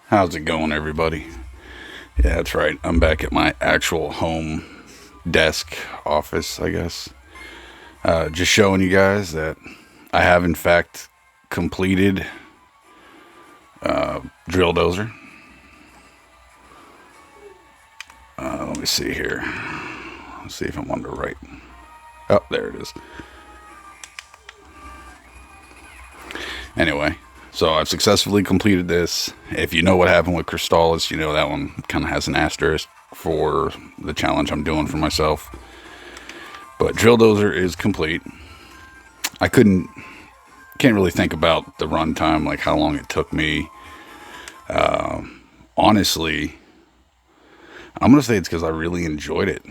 How's it going, everybody? Yeah, that's right. I'm back at my actual home desk office, I guess. Just showing you guys that I have, in fact, completed Drill Dozer. Let me see here. Let's see if I'm on the right. Oh, there it is. Anyway, so I've successfully completed this. If you know what happened with Crystalis, you know that one kind of has an asterisk for the challenge I'm doing for myself. But Drill Dozer is complete. I can't really think about the runtime, like how long it took me. Honestly, I'm gonna say it's because I really enjoyed it.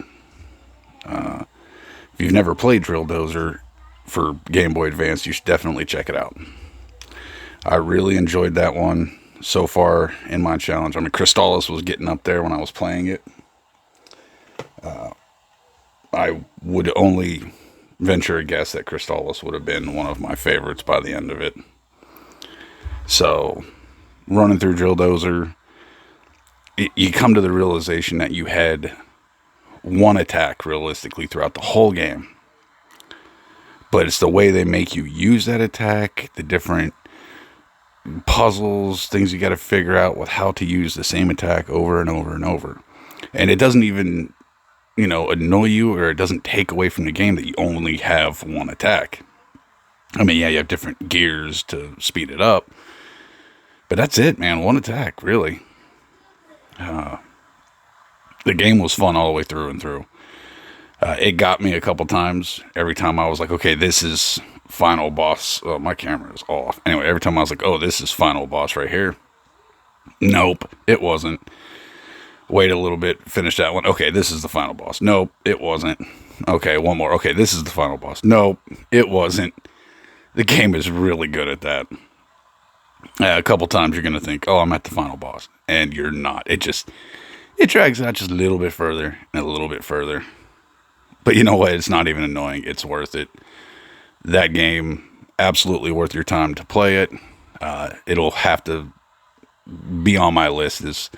If you've never played Drill Dozer for Game Boy Advance, you should definitely check it out. I really enjoyed that one so far in my challenge. I mean, Crystalis was getting up there when I was playing it. I would only venture a guess that Crystalis would have been one of my favorites by the end of it. So, running through Drill Dozer, you come to the realization that you had one attack realistically throughout the whole game. But it's the way they make you use that attack, the different puzzles, things you got to figure out with how to use the same attack over and over and over. And it doesn't even, annoy you, or it doesn't take away from the game that you only have one attack. I mean, yeah, you have different gears to speed it up, but that's it, man. One attack, really. The game was fun all the way through and through. It got me a couple times. Every time I was like, okay, this is final boss. Oh, my camera is off. Anyway, every time I was like, oh, this is final boss right here. Nope, it wasn't. Wait a little bit, finish that one. Okay, this is the final boss. Nope, it wasn't. Okay, one more. Okay, this is the final boss. Nope, it wasn't. The game is really good at that. A couple times you're going to think, oh, I'm at the final boss. And you're not. It drags out just a little bit further and a little bit further. But you know what? It's not even annoying. It's worth it. That game, absolutely worth your time to play it. It'll have to be on my list as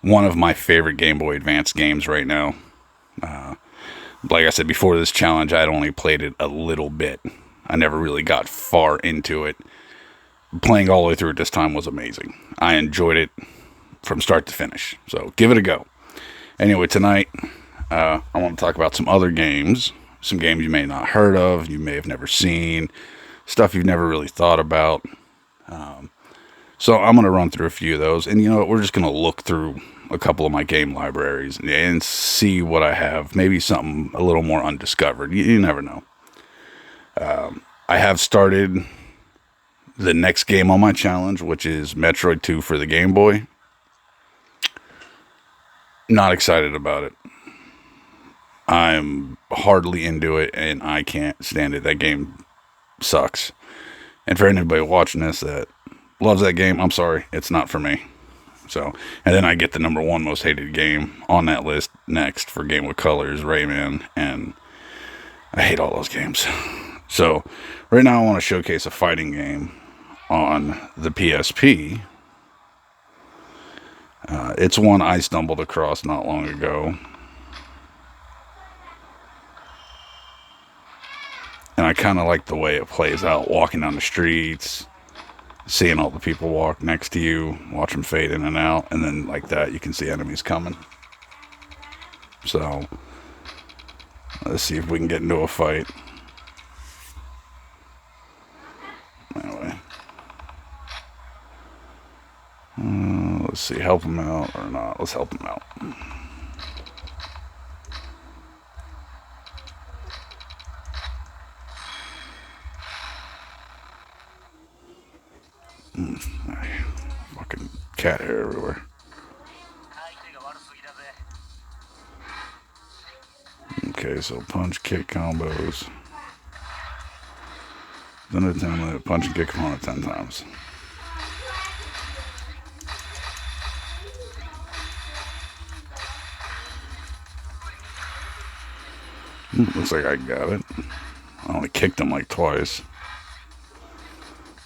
one of my favorite Game Boy Advance games right now. Like I said before this challenge, I'd only played it a little bit. I never really got far into it. Playing all the way through it this time was amazing. I enjoyed it from start to finish. So give it a go. Anyway, tonight I want to talk about some other games. Some games you may not heard of, you may have never seen, stuff you've never really thought about. So I'm going to run through a few of those. And you know what? We're just going to look through a couple of my game libraries and see what I have. Maybe something a little more undiscovered. You never know. I have started the next game on my challenge, which is Metroid 2 for the Game Boy. Not excited about it. I'm hardly into it, and I can't stand it. That game sucks. And for anybody watching this that loves that game, I'm sorry, it's not for me. So, and then I get the number one most hated game on that list next for Game with Colors, Rayman, and I hate all those games. So, right now I want to showcase a fighting game on the PSP. It's one I stumbled across not long ago. And I kind of like the way it plays out, walking down the streets, seeing all the people walk next to you, watch them fade in and out, and then like that, you can see enemies coming. So, let's see if we can get into a fight. Anyway. Let's see, help him out or not. Let's help him out. Fucking cat hair everywhere. Okay, so punch, kick combos. Then a 10 punch and kick opponent 10 times. Looks like I got it. I only kicked him like twice.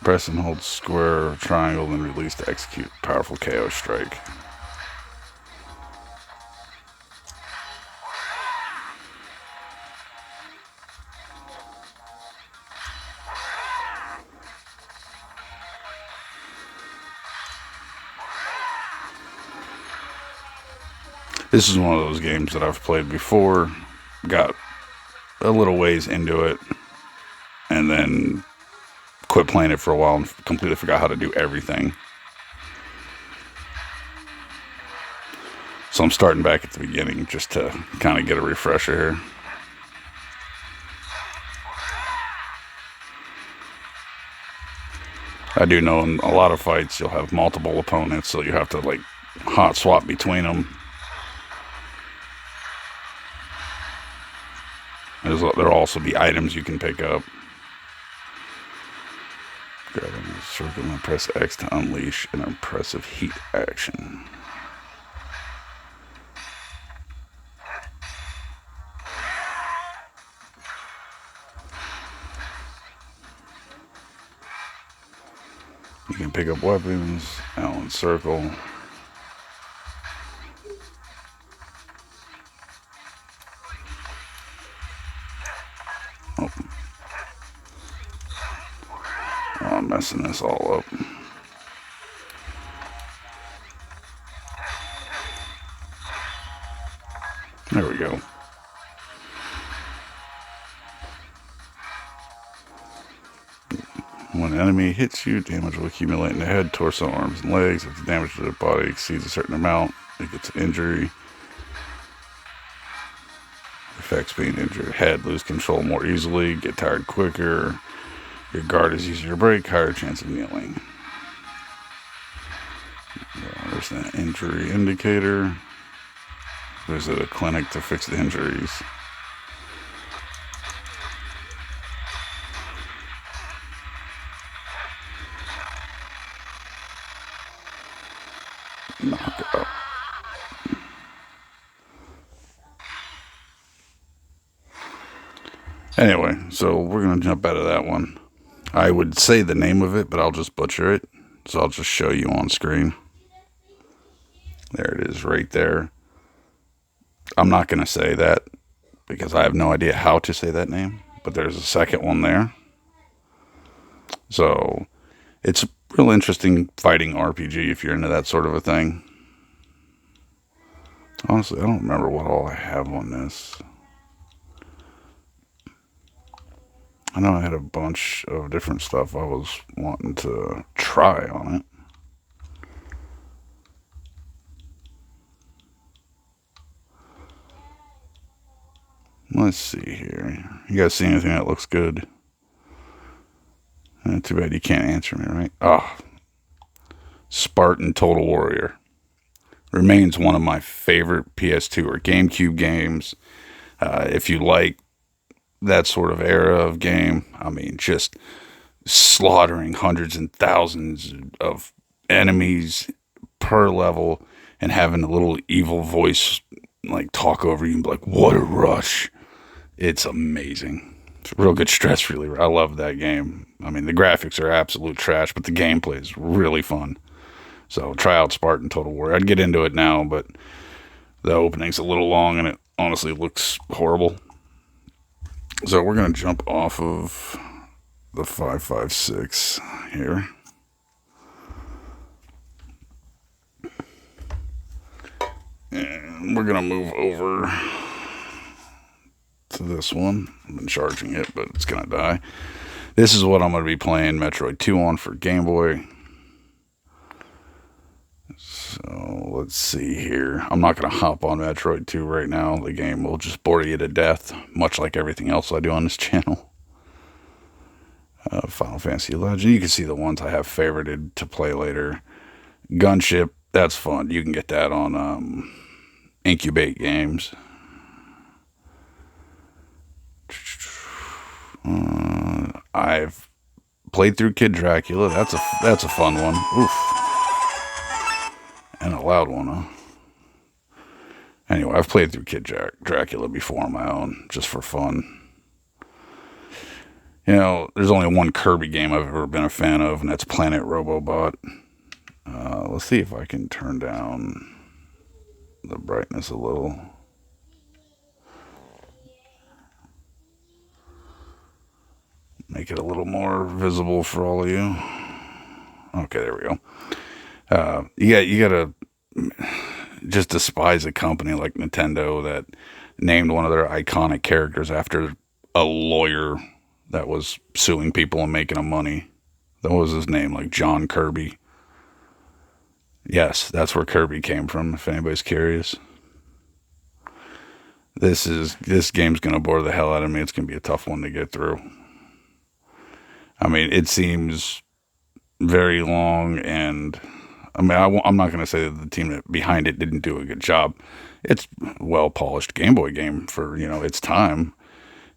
Press and hold square or triangle, then release to execute powerful KO strike. This is one of those games that I've played before, got a little ways into it, and then quit playing it for a while and completely forgot how to do everything. So I'm starting back at the beginning just to kind of get a refresher here. I do know in a lot of fights you'll have multiple opponents, so you have to like hot swap between them. There'll also be items you can pick up. Grab a circle and press X to unleash an impressive heat action. You can pick up weapons, L and circle. Oh, I'm messing this all up. There we go. When an enemy hits you, damage will accumulate in the head, torso, arms, and legs. If the damage to the body exceeds a certain amount, it gets an injury. Effects being injured. Head, lose control more easily, get tired quicker. Your guard is easier to break, higher chance of kneeling. There's an injury indicator. Visit a clinic to fix the injuries. Knock it out. Anyway, so we're going to jump out of that one. I would say the name of it, but I'll just butcher it. So I'll just show you on screen. There it is right there. I'm not going to say that because I have no idea how to say that name. But there's a second one there. So it's a real interesting fighting RPG if you're into that sort of a thing. Honestly, I don't remember what all I have on this. I know I had a bunch of different stuff I was wanting to try on it. Let's see here. You guys see anything that looks good? Too bad you can't answer me, right? Oh, Spartan Total Warrior. Remains one of my favorite PS2 or GameCube games. If you like that sort of era of game, I mean, just slaughtering hundreds and thousands of enemies per level and having a little evil voice like talk over you and be like, what a rush. It's amazing. It's a real good stress reliever. I love that game. I mean, the graphics are absolute trash, but the gameplay is really fun. So try out Spartan Total War. I'd get into it now, but the opening's a little long and it honestly looks horrible. So we're going to jump off of the 5.56 here. And we're going to move over to this one. I've been charging it, but it's going to die. This is what I'm going to be playing Metroid 2 on for Game Boy. So let's see here. I'm not going to hop on Metroid 2 right now. The game will just bore you to death, much like everything else I do on this channel. Final Fantasy Legend. You can see the ones I have favorited to play later. Gunship, that's fun. You can get that on Incubate Games. I've played through Kid Dracula. That's a fun one. Oof. And a loud one, huh? Anyway, I've played through Kid Dracula before on my own, just for fun. You know, there's only one Kirby game I've ever been a fan of, and that's Planet Robobot. Let's see if I can turn down the brightness a little. Make it a little more visible for all of you. Okay, there we go. You gotta just despise a company like Nintendo that named one of their iconic characters after a lawyer that was suing people and making them money. That was his name, like John Kirby. Yes, that's where Kirby came from, if anybody's curious. This game's gonna bore the hell out of me. It's gonna be a tough one to get through. I mean, it seems very long, and I mean, I'm not going to say that the team that behind it didn't do a good job. It's well polished Game Boy game for its time,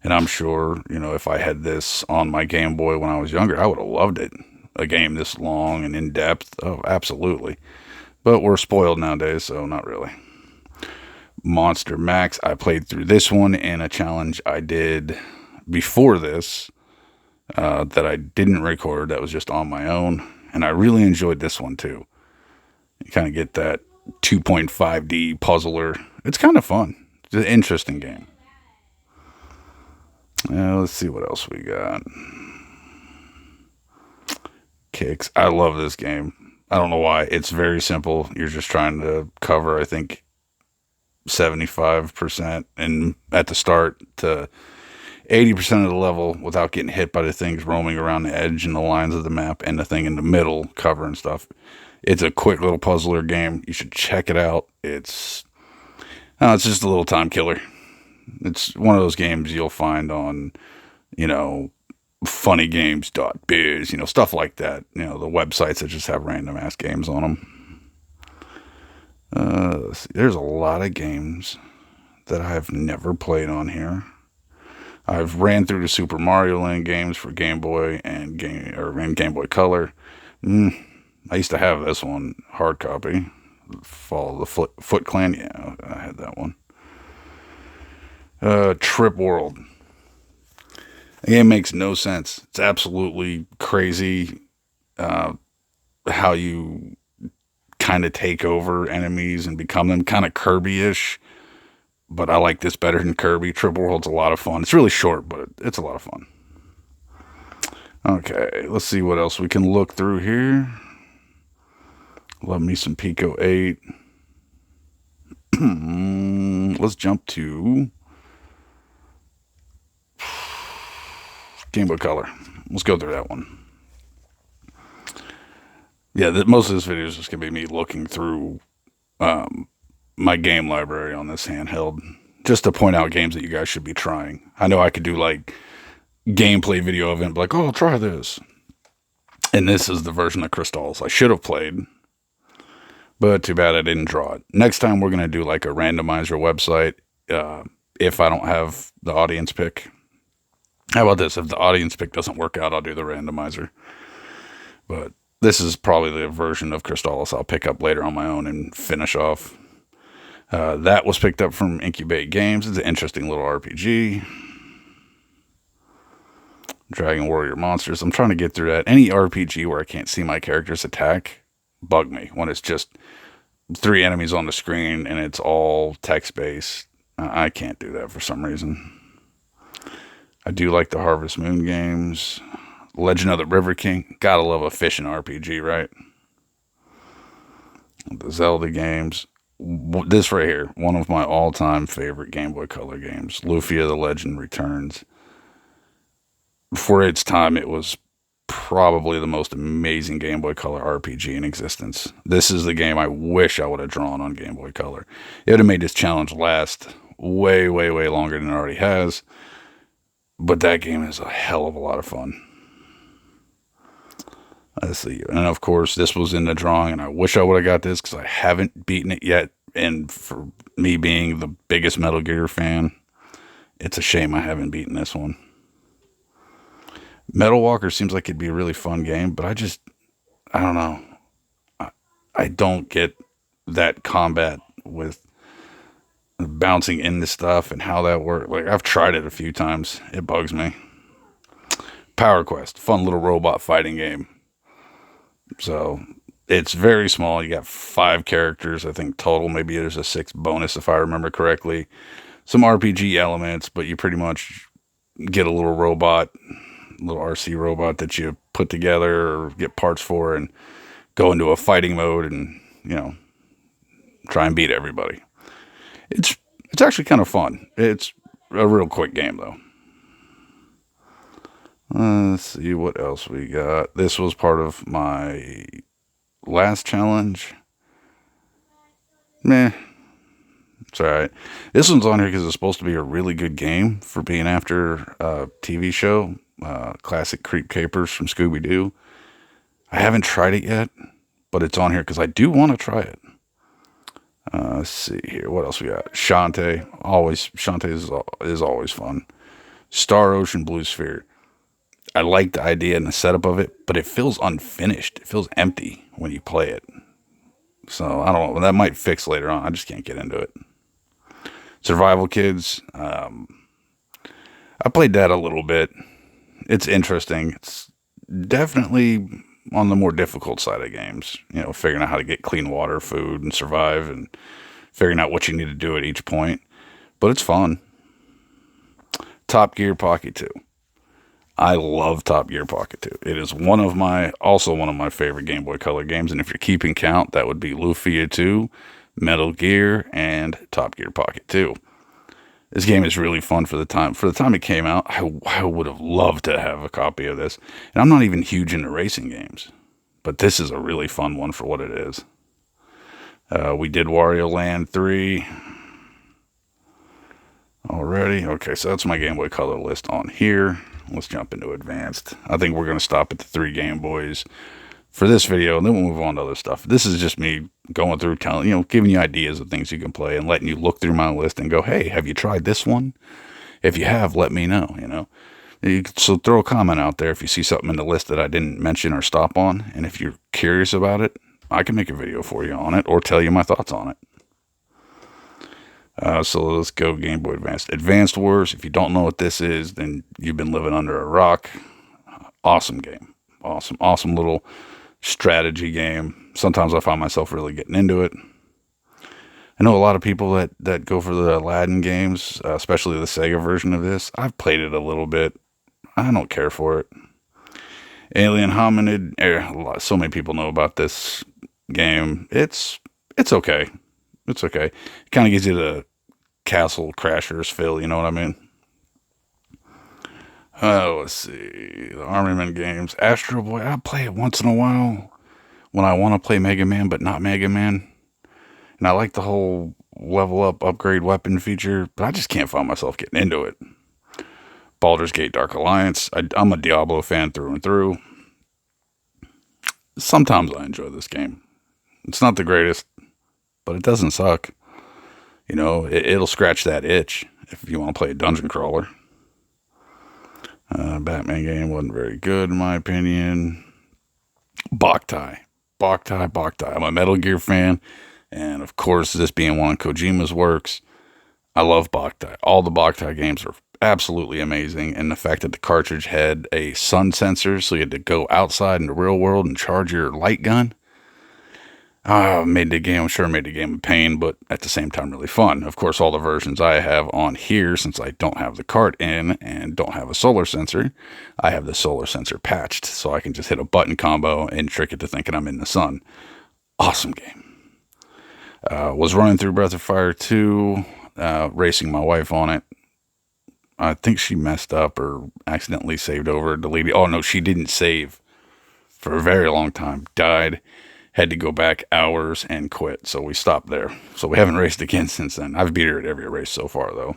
and I'm sure if I had this on my Game Boy when I was younger, I would have loved it. A game this long and in depth, oh, absolutely. But we're spoiled nowadays, so not really. Monster Max, I played through this one in a challenge I did before this. That I didn't record, that was just on my own, and I really enjoyed this one too. You kind of get that 2.5D puzzler. It's kind of fun. It's an interesting game. Let's see what else we got. Kicks. I love this game. I don't know why. It's very simple. You're just trying to cover, I think, 75% and at the start to 80% of the level without getting hit by the things roaming around the edge and the lines of the map and the thing in the middle cover and stuff. It's a quick little puzzler game. You should check it out. It's just a little time killer. It's one of those games you'll find on, funnygames.biz, stuff like that. The websites that just have random ass games on them. Let's see. There's a lot of games that I've never played on here. I've ran through the Super Mario Land games for Game Boy and Game Boy Color. I used to have this one, hard copy. Follow the Foot Clan. Yeah, I had that one. Trip World. The game makes no sense. It's absolutely crazy how you kind of take over enemies and become them, kind of Kirby-ish. But I like this better than Kirby. Trip World's a lot of fun. It's really short, but it's a lot of fun. Okay, let's see what else we can look through here. Love me some Pico 8. Let's jump to Game Boy Color. Let's go through that one. Yeah, most of this video is just going to be me looking through my game library on this handheld, just to point out games that you guys should be trying. I know I could do like gameplay video of it, like, oh, I'll try this. And this is the version of Crystals I should have played, but too bad I didn't draw it. Next time we're going to do like a randomizer website if I don't have the audience pick. How about this? If the audience pick doesn't work out, I'll do the randomizer. But this is probably the version of Crystals I'll pick up later on my own and finish off. That was picked up from Incubate Games. It's an interesting little RPG. Dragon Warrior Monsters. I'm trying to get through that. Any RPG where I can't see my characters attack, bug me. When it's just 3 enemies on the screen and it's all text-based, I can't do that for some reason. I do like the Harvest Moon games. Legend of the River King. Gotta love a fishing RPG, right? The Zelda games. This right here, one of my all-time favorite Game Boy Color games, Lufia the Legend Returns. For its time, it was probably the most amazing Game Boy Color RPG in existence. This is the game I wish I would have drawn on Game Boy Color. It would have made this challenge last way, way, way longer than it already has. But that game is a hell of a lot of fun. Let's see. And of course, this was in the drawing, and I wish I would have got this because I haven't beaten it yet. And for me being the biggest Metal Gear fan, it's a shame I haven't beaten this one. Metal Walker seems like it'd be a really fun game, but I don't know. I don't get that combat with bouncing into stuff and how that works. Like, I've tried it a few times. It bugs me. Power Quest, fun little robot fighting game. So it's very small. You got 5 characters, I think, total. Maybe there's a 6th bonus if I remember correctly. Some RPG elements, but you pretty much get a little robot, little RC robot that you put together or get parts for and go into a fighting mode and, try and beat everybody. It's actually kind of fun. It's a real quick game though. Let's see what else we got. This was part of my last challenge. Meh. It's alright. This one's on here because it's supposed to be a really good game for being after a TV show. Classic Creep Capers from Scooby-Doo. I haven't tried it yet, but it's on here because I do want to try it. Let's see here. What else we got? Shantae. Shantae is always fun. Star Ocean Blue Sphere. I like the idea and the setup of it, but it feels unfinished. It feels empty when you play it. So, I don't know. That might fix later on. I just can't get into it. Survival Kids. I played that a little bit. It's interesting. It's definitely on the more difficult side of games. Figuring out how to get clean water, food, and survive, and figuring out what you need to do at each point. But it's fun. Top Gear Pocket 2. I love Top Gear Pocket 2. It is also one of my favorite Game Boy Color games, and if you're keeping count, that would be Lufia 2, Metal Gear, and Top Gear Pocket 2. This game is really fun for the time. For the time it came out, I would have loved to have a copy of this. And I'm not even huge into racing games, but this is a really fun one for what it is. We did Wario Land 3 already. Okay, so that's my Game Boy Color list on here. Let's jump into Advanced. I think we're going to stop at the 3 Game Boys for this video, and then we'll move on to other stuff. This is just me going through, giving you ideas of things you can play and letting you look through my list and go, hey, have you tried this one? If you have, let me know, So throw a comment out there if you see something in the list that I didn't mention or stop on, and if you're curious about it, I can make a video for you on it or tell you my thoughts on it. So let's go Game Boy Advanced. Advanced Wars, if you don't know what this is, then you've been living under a rock. Awesome game. Awesome little strategy game. Sometimes I find myself really getting into it. I know a lot of people that go for the Aladdin games, especially the Sega version of this. I've played it a little bit. I don't care for it. Alien Hominid. So many people know about this game. It's okay. It's okay. It kind of gives you the Castle Crashers feel, you know what I mean? Let's see. The Army Men games. Astro Boy, I play it once in a while when I want to play Mega Man, but not Mega Man. And I like the whole level up, upgrade weapon feature, but I just can't find myself getting into it. Baldur's Gate Dark Alliance. I'm a Diablo fan through and through. Sometimes I enjoy this game. It's not the greatest, but it doesn't suck. It'll scratch that itch if you want to play a dungeon crawler. Batman game wasn't very good in my opinion. Boktai. I'm a Metal Gear fan, and of course, this being one of Kojima's works, I love Boktai. All the Boktai games are absolutely amazing, and the fact that the cartridge had a sun sensor, so you had to go outside in the real world and charge your light gun, made the game a pain, but at the same time really fun. Of course, all the versions I have on here, since I don't have the cart in and don't have a solar sensor, I have the solar sensor patched, so I can just hit a button combo and trick it to thinking I'm in the sun. Awesome game. Was running through Breath of Fire 2, racing my wife on it. I think she messed up or accidentally saved over, deleted. Oh no, she didn't save for a very long time. Died. Had to go back hours and quit, so we stopped there. So we haven't raced again since then. I've beat her at every race so far, though.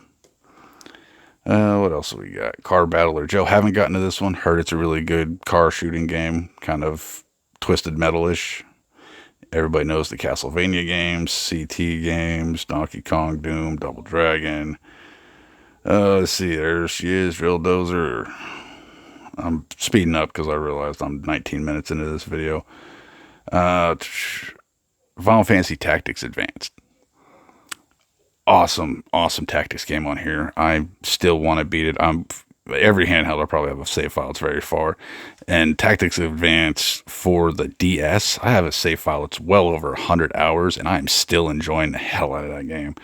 What else have we got? Car Battler Joe. Haven't gotten to this one. Heard it's a really good car shooting game. Kind of Twisted Metal-ish. Everybody knows the Castlevania games, CT games, Donkey Kong, Doom, Double Dragon. Let's see. There she is, Real Dozer. I'm speeding up because I realized I'm 19 minutes into this video. Final Fantasy Tactics Advanced. Awesome tactics game on here. I still want to beat it. I'm every handheld, I probably have a save file. It's very far. And Tactics Advance for the DS, I have a save file. It's well over 100 hours, and I'm still enjoying the hell out of that game.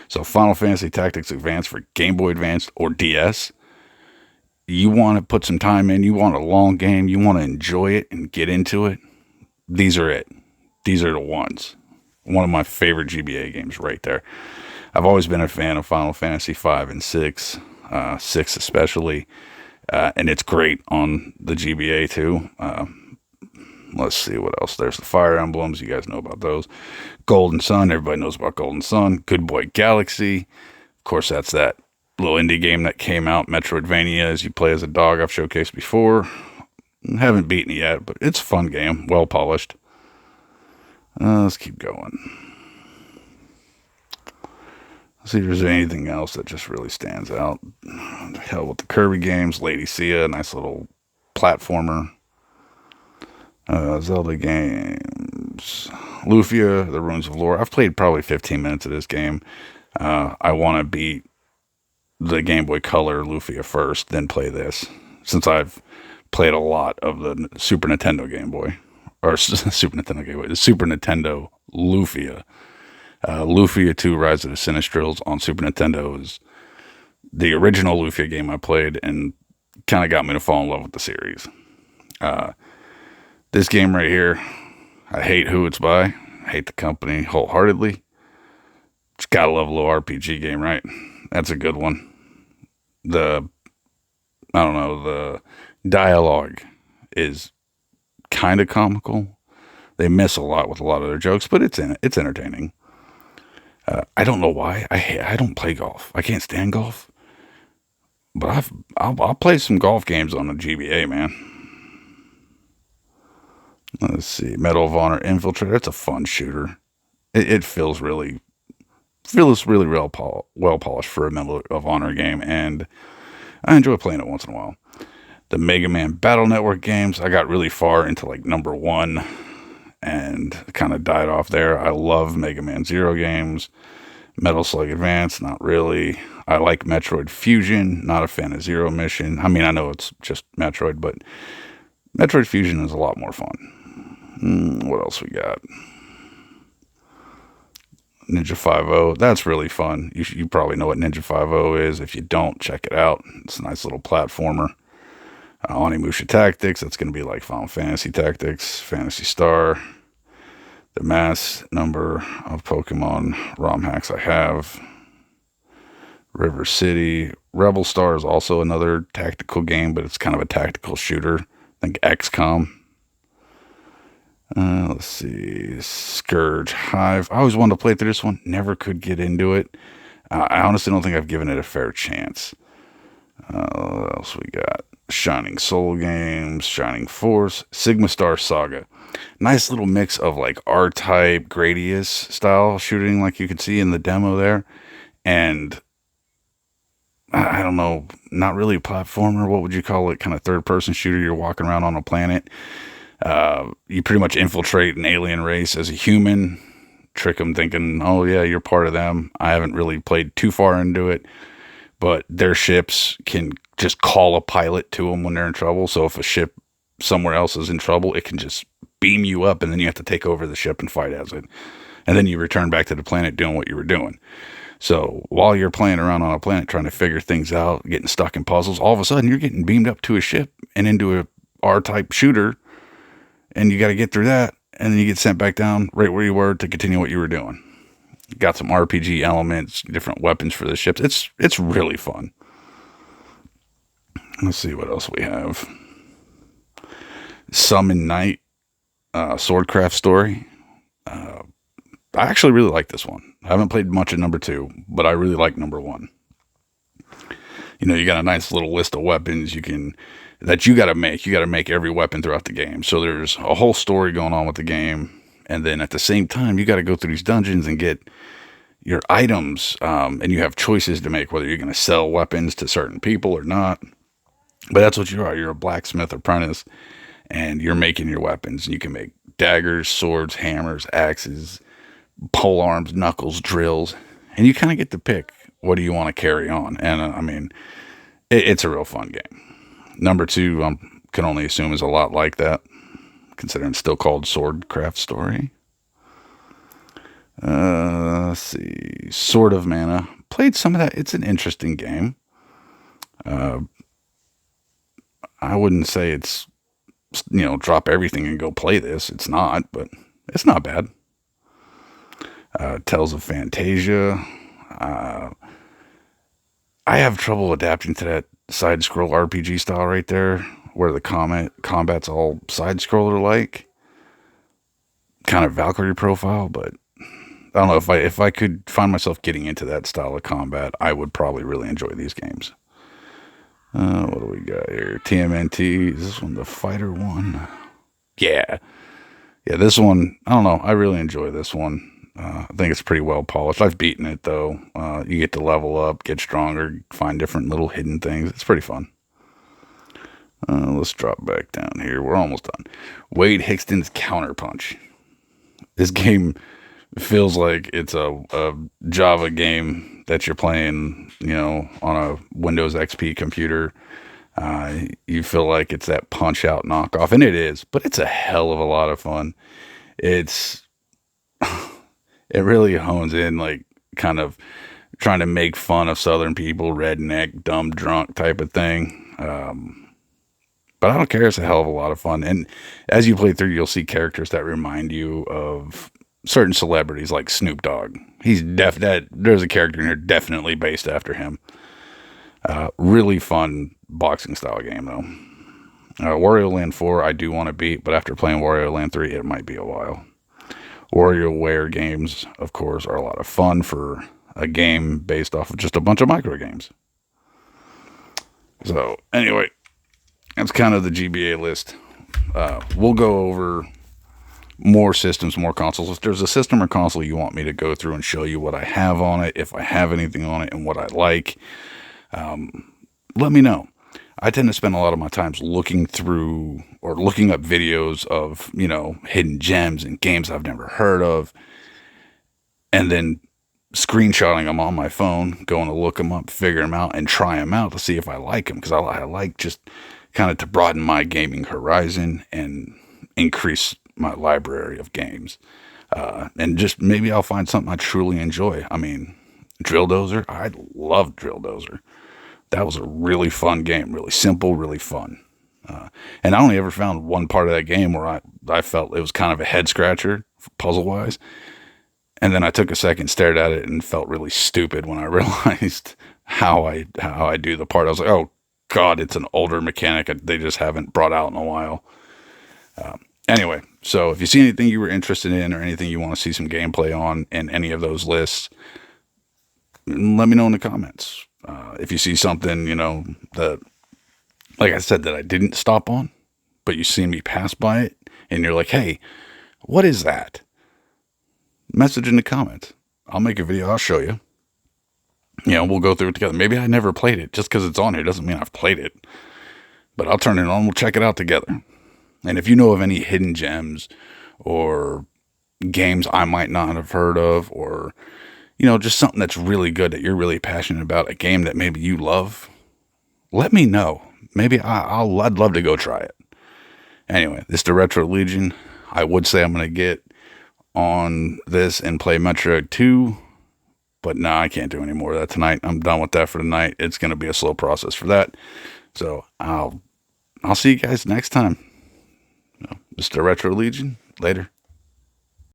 So Final Fantasy Tactics Advance for Game Boy Advance or DS, you want to put some time in, you want a long game, you want to enjoy it and get into it, these are it. These are the ones. One of my favorite GBA games right there. I've always been a fan of Final Fantasy 5 and 6, 6 especially, and it's great on the GBA too. Let's see what else. There's the Fire Emblems. You guys know about those. Golden Sun. Everybody knows about Golden Sun. Good Boy Galaxy. Of course, that's that little indie game that came out, Metroidvania, as you play as a dog. I've showcased before. Haven't beaten it yet, but it's a fun game. Well polished. Let's keep going. Let's see if there's anything else that just really stands out. Hell with the Kirby games. Lady Sia, nice little platformer. Zelda games. Lufia, The Runes of Lore. I've played probably 15 minutes of this game. I want to beat the Game Boy Color Lufia first, then play this. Since I've played a lot of the Super Nintendo Game Boy. Or Super Nintendo Game Boy. The Super Nintendo Lufia. Lufia 2 Rise of the Sinistrals on Super Nintendo is the original Lufia game I played and kind of got me to fall in love with the series. This game right here, I hate who it's by. I hate the company wholeheartedly. Just gotta love a little RPG game, right? That's a good one. The dialogue is kind of comical. They miss a lot with a lot of their jokes, but it's entertaining. I don't know why. I don't play golf. I can't stand golf. But I'll play some golf games on the GBA, man. Let's see. Medal of Honor Infiltrator. It's a fun shooter. It feels really well polished for a Medal of Honor game, and I enjoy playing it once in a while. The Mega Man Battle Network games, I got really far into like number 1 and kind of died off there. I love Mega Man Zero games. Metal Slug Advance, not really. I like Metroid Fusion, not a fan of Zero Mission. I mean, I know it's just Metroid, but Metroid Fusion is a lot more fun. What else we got? Ninja 5.0, that's really fun. You probably know what Ninja 5.0 is. If you don't, check it out. It's a nice little platformer. Onimusha Tactics, that's going to be like Final Fantasy Tactics, Phantasy Star. The mass number of Pokemon ROM hacks I have. River City. Rebel Star is also another tactical game, but it's kind of a tactical shooter. I think XCOM. Let's see. Scourge Hive. I always wanted to play through this one. Never could get into it. I honestly don't think I've given it a fair chance. What else we got? Shining Soul games. Shining Force. Sigma Star Saga. Nice little mix of like R-Type, Gradius style shooting like you can see in the demo there. And I don't know, not really a platformer. What would you call it? Kind of third-person shooter. You're walking around on a planet. You pretty much infiltrate an alien race as a human. Trick them thinking, oh yeah, you're part of them. I haven't really played too far into it. But their ships can just call a pilot to them when they're in trouble. So if a ship somewhere else is in trouble, it can just beam you up, and then you have to take over the ship and fight as it. And then you return back to the planet doing what you were doing. So while you're playing around on a planet trying to figure things out, getting stuck in puzzles, all of a sudden you're getting beamed up to a ship and into a R-type shooter, and you got to get through that, and then you get sent back down right where you were to continue what you were doing. Got some RPG elements, different weapons for the ships. It's really fun. Let's see what else we have. Summon Night. Swordcraft Story. I actually really like this one. I haven't played much of number 2, but I really like number 1. You know, you got a nice little list of weapons you got to make. You got to make every weapon throughout the game. So there's a whole story going on with the game, and then at the same time, you got to go through these dungeons and get your items, and you have choices to make whether you're going to sell weapons to certain people or not. But that's what you are. You're a blacksmith apprentice. And you're making your weapons. You can make daggers, swords, hammers, axes, pole arms, knuckles, drills. And you kind of get to pick what do you want to carry on. And I mean, It's a real fun game. Number two, can only assume is a lot like that, considering it's still called Swordcraft Story. Let's see. Sword of Mana. Played some of that. It's an interesting game. I wouldn't say it's, drop everything and go play this. It's not, but it's not bad. Tales of Fantasia. I have trouble adapting to that side scroll RPG style right there, where the combat's all side scroller like, kind of Valkyrie profile. But I don't know, if I could find myself getting into that style of combat, I would probably really enjoy these games. What do we got here? TMNT. Is this one the fighter one? Yeah. Yeah, this one, I don't know. I really enjoy this one. I think it's pretty well polished. I've beaten it, though. You get to level up, get stronger, find different little hidden things. It's pretty fun. Let's drop back down here. We're almost done. Wade Hickston's Counterpunch. This game feels like it's a Java game that you're playing, on a Windows XP computer. You feel like it's that Punch-Out knockoff, and it is, but it's a hell of a lot of fun. It really hones in, like, kind of trying to make fun of Southern people, redneck, dumb drunk type of thing. But I don't care. It's a hell of a lot of fun. And as you play through, you'll see characters that remind you of certain celebrities, like Snoop Dogg. There's a character in here definitely based after him. Really fun boxing style game, though. Wario Land 4, I do want to beat, but after playing Wario Land 3, it might be a while. WarioWare games, of course, are a lot of fun for a game based off of just a bunch of micro games. So, anyway, that's kind of the GBA list. We'll go over more systems, more consoles. If there's a system or console you want me to go through and show you what I have on it, if I have anything on it and what I like, let me know. I tend to spend a lot of my times looking through or looking up videos of, hidden gems and games I've never heard of, and then screenshotting them on my phone, going to look them up, figure them out, and try them out to see if I like them, because I like just kind of to broaden my gaming horizon and increase my library of games. And just maybe I'll find something I truly enjoy. I mean, Drill Dozer, I love Drill Dozer. That was a really fun game, really simple, really fun. And I only ever found one part of that game where I felt it was kind of a head scratcher, puzzle-wise. And then I took a second, stared at it, and felt really stupid when I realized how I do the part. I was like, oh, God, it's an older mechanic they just haven't brought out in a while. Anyway, so if you see anything you were interested in or anything you want to see some gameplay on in any of those lists, let me know in the comments. If you see something, that, like I said, that I didn't stop on, but you see me pass by it, and you're like, hey, what is that? Message in the comments. I'll make a video. I'll show you. We'll go through it together. Maybe I never played it. Just because it's on here doesn't mean I've played it. But I'll turn it on. We'll check it out together. And if you know of any hidden gems or games I might not have heard of, or just something that's really good that you're really passionate about, a game that maybe you love, let me know. Maybe I'd love to go try it. Anyway, this is the Retro Legion. I would say I'm going to get on this and play Metroid 2, but no, I can't do any more of that tonight. I'm done with that for tonight. It's going to be a slow process for that. So I'll see you guys next time. This is the Retro Legion. Later.